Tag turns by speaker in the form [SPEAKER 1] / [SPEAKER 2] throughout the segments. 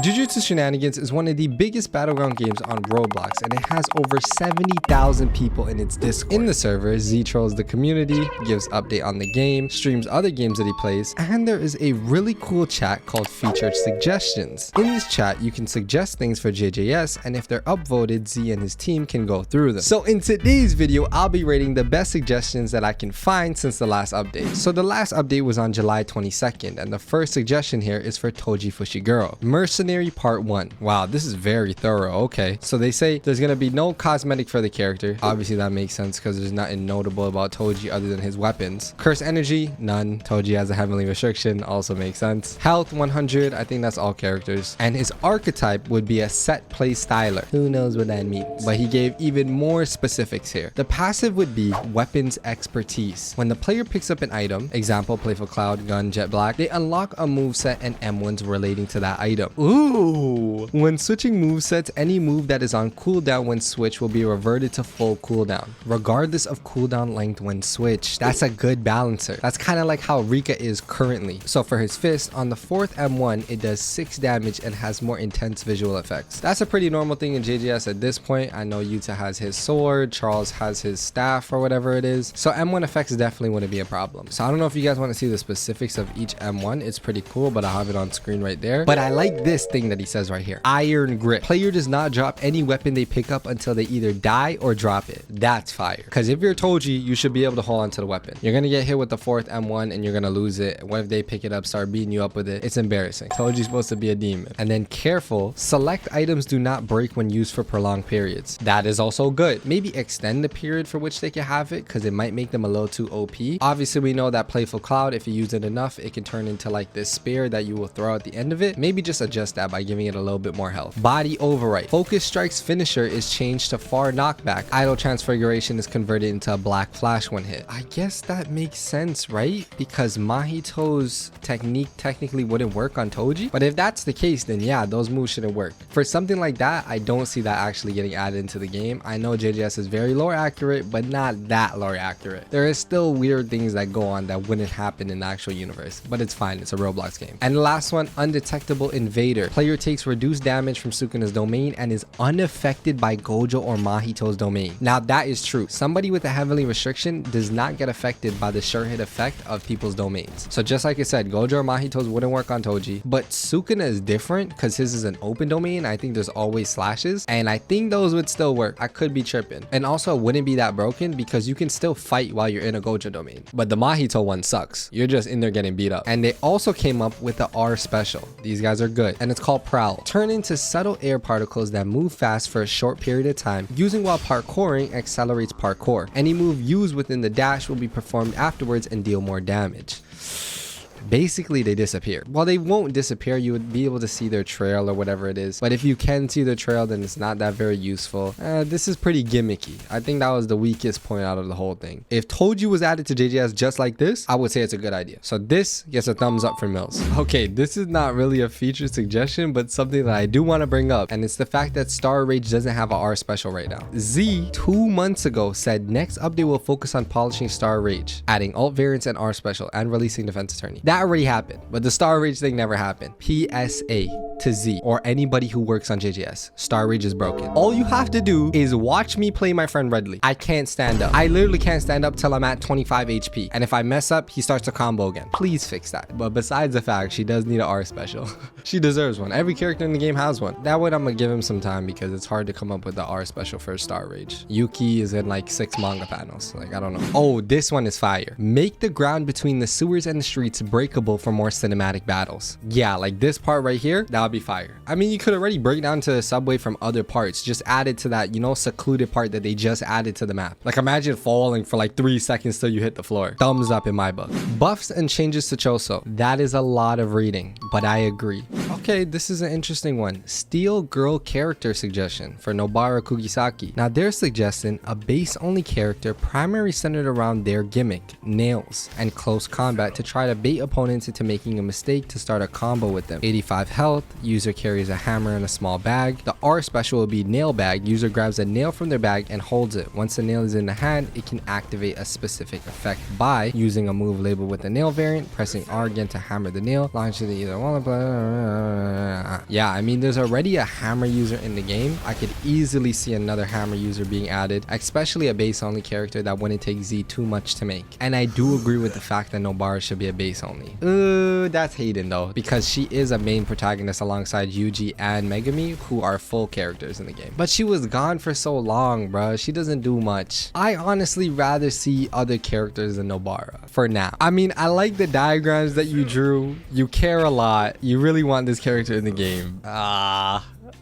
[SPEAKER 1] Jujutsu Shenanigans is one of the biggest battleground games on Roblox, and it has over 70,000 people in its Discord. In the server, Z trolls the community, gives update on the game, streams other games that he plays, and there is a really cool chat called Featured Suggestions. In this chat, you can suggest things for JJS, and if they're upvoted, Z and his team can go through them. So in today's video, I'll be rating the best suggestions that I can find since the last update. So the last update was on July 22nd, and the first suggestion here is for Toji Fushiguro. Mercenary Part 1. Wow, this is very thorough. Okay, so they say there's gonna be no cosmetic for the character. Obviously that makes sense because there's nothing notable about Toji other than his weapons. Curse energy, none. Toji has a heavenly restriction, also makes sense. Health 100, I think that's all characters. And his archetype would be a set play styler. Who knows what that means? But he gave even more specifics here. The passive would be weapons expertise. When the player picks up an item, example Playful Cloud, gun, jet black, they unlock a moveset and M1s relating to that item. Ooh! When switching movesets, any move that is on cooldown when switched will be reverted to full cooldown, regardless of cooldown length when switched. That's a good balancer. That's kind of like how Rika is currently. So for his fist, on the 4th M1, it does 6 damage and has more intense visual effects. That's a pretty normal thing in JJS at this point. I know Yuta has his sword, Charles has his staff or whatever it is. So M1 effects definitely wouldn't be a problem. So I don't know if you guys want to see the specifics of each M1. It's pretty cool, but I'll have it on screen right there. But I like this thing that he says right here. Iron grip. Player does not drop any weapon they pick up until they either die or drop it. That's fire. Because if you're Toji, you should be able to hold on to the weapon. You're going to get hit with the 4th M1 and you're going to lose it. What if they pick it up, start beating you up with it? It's embarrassing. Toji's supposed to be a demon. And then careful, select items do not break when used for prolonged periods. That is also good. Maybe extend the period for which they can have it because it might make them a little too OP. Obviously, we know that Playful Cloud, if you use it enough, it can turn into like this spear that you will throw at the end of it. Maybe just adjust that by giving it a little bit more health. Body overwrite. Focus Strike's finisher is changed to far knockback. Idle transfiguration is converted into a black flash when hit. I guess that makes sense, right? Because Mahito's technique technically wouldn't work on Toji. But if that's the case, then yeah, those moves shouldn't work. For something like that, I don't see that actually getting added into the game. I know JJS is very lore accurate, but not that lore accurate. There is still weird things that go on that wouldn't happen in the actual universe, but it's fine. It's a Roblox game. And the last one, undetectable invader. Player takes reduced damage from Sukuna's domain and is unaffected by Gojo or Mahito's domain. Now that is true. Somebody with a heavenly restriction does not get affected by the sure hit effect of people's domains. So just like I said, Gojo or Mahito's wouldn't work on Toji, but Sukuna is different because his is an open domain. I think there's always slashes, and I think those would still work. I could be tripping. And also it wouldn't be that broken because you can still fight while you're in a Gojo domain. But the Mahito one sucks. You're just in there getting beat up. And they also came up with the R special. These guys are good. And it's called Prowl. Turn into subtle air particles that move fast for a short period of time. Using while parkouring accelerates parkour. Any move used within the dash will be performed afterwards and deal more damage. Basically they disappear. Well, they won't disappear. You would be able to see their trail or whatever it is, but if you can see their trail, then it's not that very useful. This is pretty gimmicky. I think that was the weakest point out of the whole thing. If Toji was added to JJS just like this, I would say it's a good idea. So this gets a thumbs up from Millz. Okay, this is not really a feature suggestion, but something that I do want to bring up, and it's the fact that Star Rage doesn't have a R special right now. Z 2 months ago said next update will focus on polishing Star Rage, adding alt variants and R special, and releasing Defense Attorney. That already happened, but the Star Rage thing never happened. PSA to Z or anybody who works on JJS, Star Rage is broken. All you have to do is watch me play my friend Redley. I can't stand up. I literally can't stand up till I'm at 25 HP, and if I mess up, he starts to combo again. Please fix that. But besides the fact, she does need an R special. She deserves one. Every character in the game has one. That way I'm gonna give him some time because it's hard to come up with the R special for Star Rage. Yuki is in like 6 manga panels. Like, I don't know. Oh, this one is fire. Make the ground between the sewers and the streets breakable for more cinematic battles. Yeah, like this part right here, that would be fire. I mean, you could already break down to the subway from other parts. Just add it to that, you know, secluded part that they just added to the map. Like, imagine falling for like 3 seconds till you hit the floor. Thumbs up in my book. Buffs and changes to Choso. That is a lot of reading, but I agree. Okay, this is an interesting one. Steel girl character suggestion for Nobara Kugisaki. Now they're suggesting a base only character primarily centered around their gimmick, nails, and close combat to try to bait opponents into making a mistake to start a combo with them. 85 health, user carries a hammer in a small bag. The R special will be nail bag. User grabs a nail from their bag and holds it. Once the nail is in the hand, it can activate a specific effect by using a move labeled with the nail variant, pressing R again to hammer the nail, launching it either one. Yeah, I mean, there's already a hammer user in the game. I could easily see another hammer user being added, especially a base only character that wouldn't take Z too much to make. And I do agree with the fact that Nobara should be a base only. That's hating though, because she is a main protagonist alongside Yuji and Megumi, who are full characters in the game. But she was gone for so long, bruh. She doesn't do much. I honestly rather see other characters than Nobara for now. I mean, I like the diagrams that you drew. You care a lot. You really want this character in the game.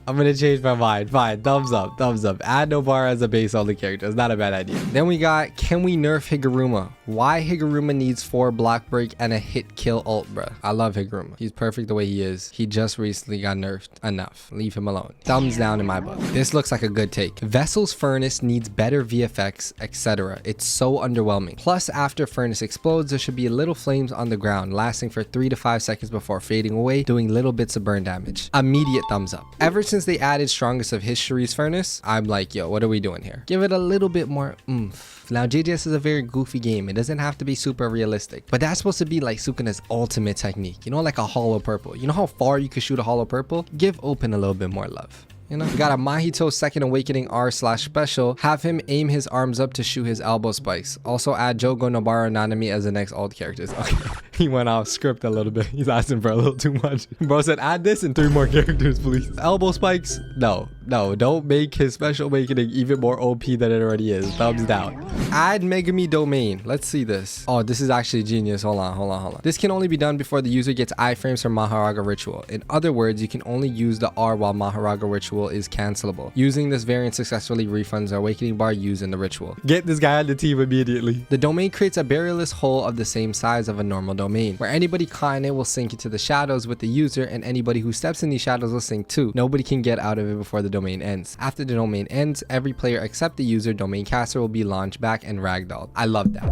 [SPEAKER 1] I'm gonna change my mind. Fine, thumbs up, thumbs up. Add Nobara as a base only character. It's not a bad idea. Then we got, can we nerf Higuruma? Why Higuruma needs 4 block break and a hit kill ult, bruh. I love Higuruma. He's perfect the way he is. He just recently got nerfed. Enough. Leave him alone. Thumbs down in my book. This looks like a good take. Vessel's furnace needs better VFX, etc. It's so underwhelming. Plus, after furnace explodes, there should be little flames on the ground, lasting for 3 to 5 seconds before fading away, doing little bits of burn damage. Immediate thumbs up. Ever since they added Strongest of History's furnace, I'm like, yo, what are we doing here? Give it a little bit more oomph. Now, JGS is a very goofy game. It doesn't have to be super realistic, but that's supposed to be like Sukuna's ultimate technique. You know, like a hollow purple. You know how far you can shoot a hollow purple? Give Open a little bit more love. You know, we got a Mahito second awakening R/special. Have him aim his arms up to shoot his elbow spikes. Also add Jogo, Nobara, Nanami as the next alt characters. Okay, he went off script a little bit. He's asking for a little too much. Bro said add this and 3 more characters, please. Elbow spikes? No, don't make his special awakening even more OP than it already is. Thumbs down. Add Megumi domain. Let's see this. Oh, this is actually genius. Hold on. This can only be done before the user gets iframes from Maharaga Ritual. In other words, you can only use the R while Maharaga Ritual is cancelable. Using this variant successfully refunds the awakening bar used in the ritual. Get this guy on the team immediately. The domain creates a barrierless hole of the same size of a normal domain, where anybody caught in it will sink into the shadows with the user, and anybody who steps in these shadows will sink too. Nobody can get out of it before the domain ends. After the domain ends, every player except the user domain caster will be launched back and ragdolled. I love that.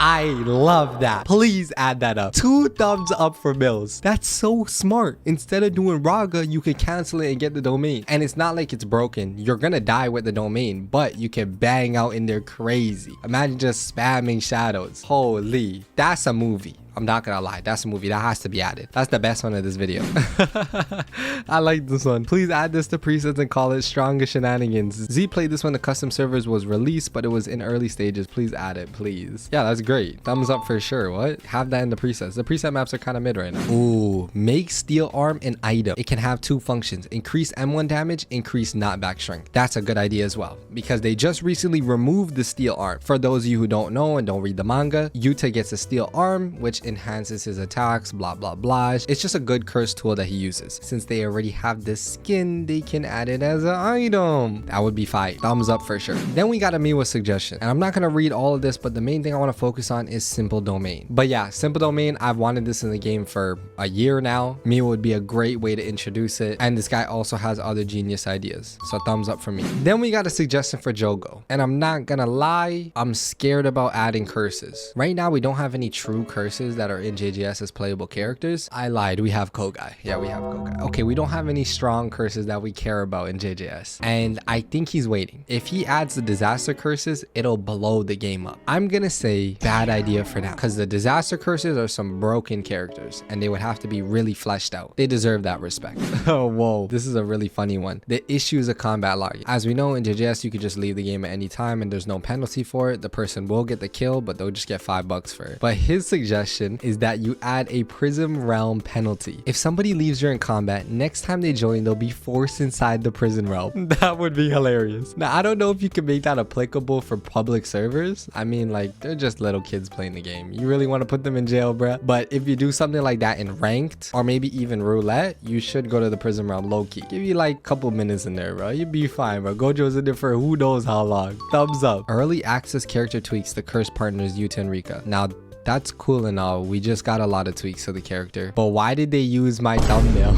[SPEAKER 1] I love that. Please add that up. 2 thumbs up for Millz. That's so smart. Instead of doing Raga, you can cancel it and get the domain. And it's not like it's broken. You're gonna die with the domain, but you can bang out in there crazy. Imagine just spamming shadows. Holy, that's a movie. I'm not gonna lie, that's a movie that has to be added. That's the best one of this video. I like this one. Please add this to presets and call it Strongest Shenanigans. Z played this when the custom servers was released, but it was in early stages. Please add it, please. Yeah, that's great. Thumbs up for sure. What? Have that in the presets. The preset maps are kind of mid right now. Ooh, make steel arm an item. It can have 2 functions: increase M1 damage, increase knockback strength. That's a good idea as well, because they just recently removed the steel arm. For those of you who don't know and don't read the manga, Yuta gets a steel arm, which enhances his attacks, blah blah blah. It's just a good curse tool that he uses. Since they already have this skin, they can add it as an item. That would be fine. Thumbs up for sure. Then we got a Miwa suggestion, and I'm not gonna read all of this, but the main thing I want to focus on is simple domain. But yeah, simple domain, I've wanted this in the game for a year now. Miwa would be a great way to introduce it, and this guy also has other genius ideas, so thumbs up for me. Then we got a suggestion for Jogo, and I'm not gonna lie, I'm scared about adding curses. Right now we don't have any true curses that are in JGS as playable characters. I lied, we have Kogai. Yeah, we have Kogai. Okay, we don't have any strong curses that we care about in JGS, and I think he's waiting. If he adds the disaster curses, it'll blow the game up. I'm gonna say bad idea for now, because the disaster curses are some broken characters and they would have to be really fleshed out. They deserve that respect. Oh, whoa, this is a really funny one. The issue is a combat log. As we know, in JGS you could just leave the game at any time and there's no penalty for it. The person will get the kill, but they'll just get $5 for it. But his suggestion is that you add a Prism Realm penalty. If somebody leaves during combat, next time they join, they'll be forced inside the prison realm. That would be hilarious. Now, I don't know if you can make that applicable for public servers. I mean, like, they're just little kids playing the game. You really want to put them in jail, bruh? But if you do something like that in ranked, or maybe even roulette, you should go to the prison realm low-key. Give you like a couple minutes in there, bro. You'd be fine, bro. Gojo's in there for who knows how long. Thumbs up. Early access character tweaks the cursed partners Yuta and Rika. Now, that's cool and all. We just got a lot of tweaks to the character. But why did they use my thumbnail?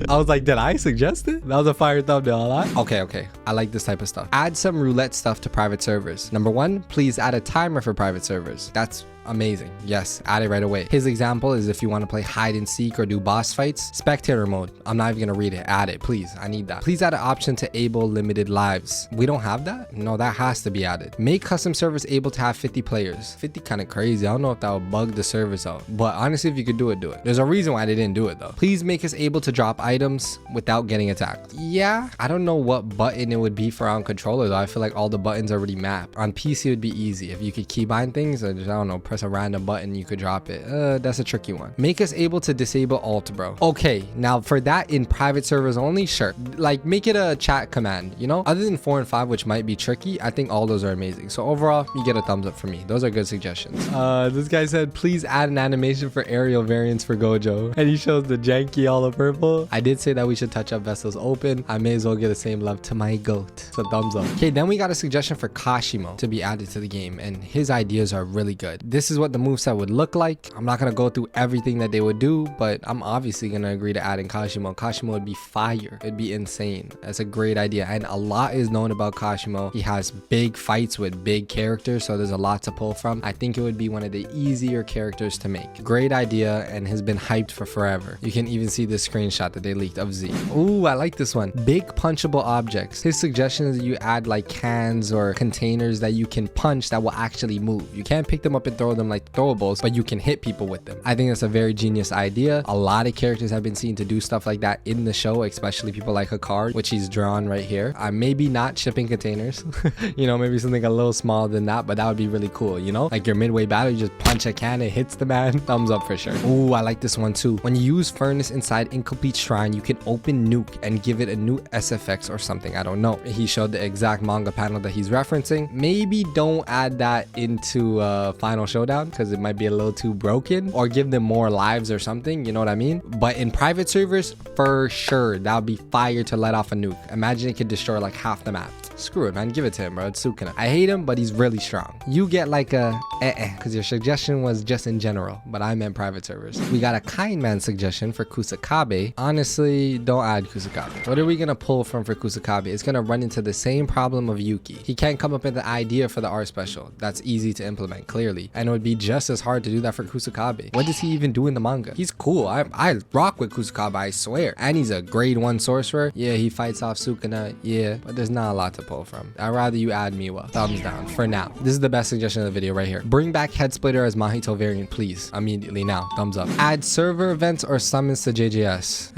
[SPEAKER 1] I was like, did I suggest it? That was a fire thumbnail, huh? Okay. I like this type of stuff. Add some roulette stuff to private servers. Number 1, please add a timer for private servers. That's amazing. Yes, add it right away. His example is if you want to play hide and seek or do boss fights, spectator mode. I'm not even gonna read it. Add it, please. I need that. Please add an option to able limited lives. We don't have that? No, that has to be added. Make custom servers able to have 50 players. 50 kind of crazy. I don't know if that would bug the servers out, but honestly, if you could do it, do it. There's a reason why they didn't do it though. Please make us able to drop items without getting attacked. Yeah, I don't know what button it would be for on controller though. I feel like all the buttons are already mapped. On PC it would be easy. If you could keybind things or just, I don't know, press a random button, you could drop it. That's a tricky one. Make us able to disable alt, bro. Okay, now for that in private servers only, sure. Like make it a chat command, you know? Other than 4 and 5, which might be tricky, I think all those are amazing. So overall, you get a thumbs up from me. Those are good suggestions. This guy said, please add an animation for aerial variants for Gojo. And he shows the janky all of purple. I did say that we should touch up vessels open. I may as well give the same love to my goat. So thumbs up. Okay, then we got a suggestion for Kashimo to be added to the game, and his ideas are really good. This is what the moveset would look like. I'm not gonna go through everything that they would do, but I'm obviously gonna agree to add in Kashimo. Kashimo would be fire. It'd be insane. That's a great idea, and a lot is known about Kashimo. He has big fights with big characters, so there's a lot to pull from. I think it would be one of the easier characters to make. Great idea, and has been hyped for forever. You can even see this screenshot that they leaked of Z. Ooh, I like this one. Big punchable objects. His suggestion is you add like cans or containers that you can punch that will actually move. You can't pick them up and throw them like throwables, but you can hit people with them. I think that's a very genius idea. A lot of characters have been seen to do stuff like that in the show, especially people like Hikaru, which he's drawn right here. Maybe not shipping containers, you know, maybe something a little smaller than that, but that would be really cool, you know? Like your midway battle, you just punch a can, it hits the man. Thumbs up for sure. Ooh, I like this one too. When you use furnace inside incomplete shrine, you can open nuke and give it a new SFX or something. I don't know. He showed the exact manga panel that he's referencing. Maybe don't add that into Final Showdown because it might be a little too broken, or give them more lives or something, you know what I mean? But in private servers, for sure, that would be fire to let off a nuke. Imagine it could destroy like half the map. Screw it, man. Give it to him, bro. It's Sukuna. I hate him, but he's really strong. You get like a because your suggestion was just in general, but I meant private servers. We got a kind man suggestion for Kusakabe. Honestly, don't add Kusakabe. What are we gonna pull from for Kusakabe? It's gonna run into the same problem of Yuki. He can't come up with the idea for the art special. That's easy to implement, clearly. And it would be just as hard to do that for Kusakabe. What does he even do in the manga? He's cool. I rock with Kusakabe, I swear. And he's a grade 1 sorcerer. Yeah, he fights off Sukuna. Yeah, but there's not a lot to pull from. I'd rather you add Miwa. Thumbs down for now. This is the best suggestion of the video right here. Bring back Head Splitter as Mahito variant, please. Immediately now. Thumbs up. Add server events or summons to JJS.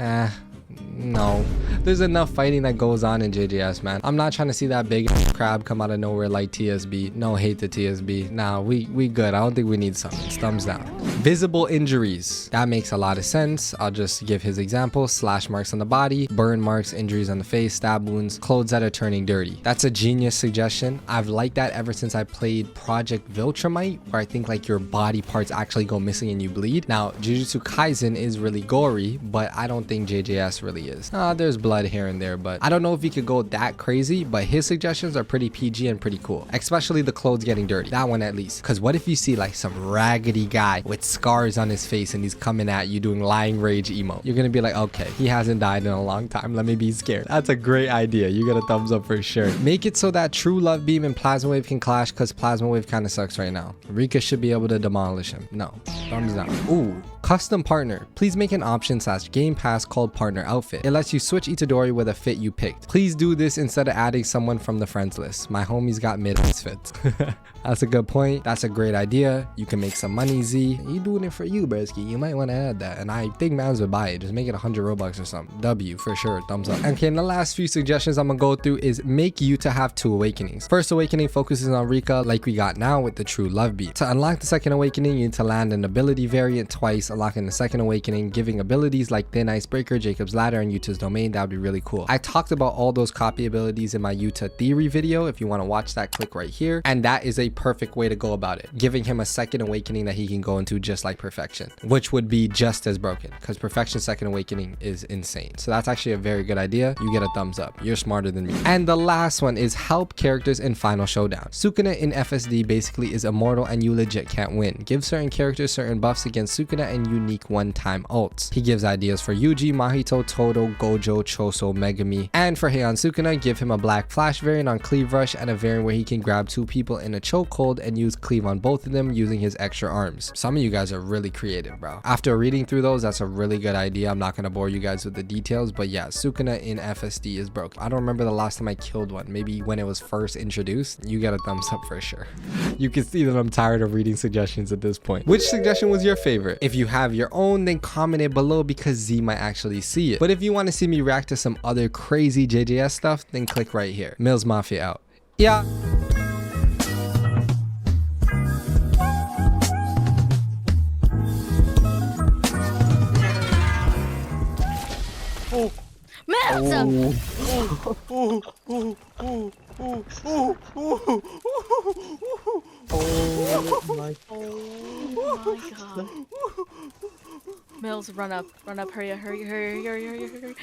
[SPEAKER 1] No, there's enough fighting that goes on in JJS, man. I'm not trying to see that big crab come out of nowhere like TSB. No hate to TSB. Nah, we good. I don't think we need summons. Thumbs down. Visible injuries. That makes a lot of sense. I'll just give his example. Slash marks on the body, burn marks, injuries on the face, stab wounds, clothes that are turning dirty. That's a genius suggestion. I've liked that ever since I played Project Viltrumite, where I think like your body parts actually go missing and you bleed. Now, Jujutsu Kaisen is really gory, but I don't think JJS really is. There's blood here and there, but I don't know if you could go that crazy, but his suggestions are pretty PG and pretty cool, especially the clothes getting dirty. That one at least. Because what if you see like some raggedy guy with scars on his face and he's coming at you doing lying rage emo? You're gonna be like, okay, he hasn't died in a long time, let me be scared. That's a great idea. You get a thumbs up for sure. Make it so that True Love Beam and Plasma Wave can clash, because Plasma Wave kind of sucks right now. Rika should be able to demolish him. No, thumbs down. Ooh, custom partner. Please make an option / game pass called partner outfit. It lets you switch Itadori with a fit you picked. Please do this instead of adding someone from the friends list. My homies got mid-ass fits. That's a good point. That's a great idea. You can make some money, Z. You doing it for you, Bresky. You might want to add that. And I think mans would buy it. Just make it 100 Robux or something. W for sure. Thumbs up. Okay, and the last few suggestions I'm gonna go through is make Yuta have 2 awakenings. First awakening focuses on Rika like we got now with the True Love Beam. To unlock the second awakening, you need to land an ability variant twice, unlocking the second awakening, giving abilities like Thin Icebreaker, Jacob's Ladder, and Yuta's Domain. That would be really cool. I talked about all those copy abilities in my Yuta theory video. If you want to watch that, click right here. And that is a perfect way to go about it, giving him a second awakening that he can go into just like Perfection, which would be just as broken because Perfection's second awakening is insane. So that's actually a very good idea. You get a thumbs up. You're smarter than me. And the last one is help characters in Final Showdown. Sukuna in FSD basically is immortal and you legit can't win. Give certain characters certain buffs against Sukuna and unique one-time ults. He gives ideas for Yuji, Mahito, Todo, Makoto, Gojo, Choso, Megumi. And for Heian Sukuna, give him a black flash variant on Cleave Rush and a variant where he can grab 2 people in a chokehold and use Cleave on both of them using his extra arms. Some of you guys are really creative, bro. After reading through those, that's a really good idea. I'm not gonna bore you guys with the details, but yeah, Sukuna in FSD is broke. I don't remember the last time I killed one. Maybe when it was first introduced. You get a thumbs up for sure. You can see that I'm tired of reading suggestions at this point. Which suggestion was your favorite? If you have your own, then comment it below because Z might actually see it. But if you want to see me react to some other crazy JJS stuff, then click right here. Millz Mafia out. Yeah.
[SPEAKER 2] Millz!
[SPEAKER 3] Oh my god.
[SPEAKER 2] Millz, run up, hurry, hurry, hurry, hurry, hurry, hurry.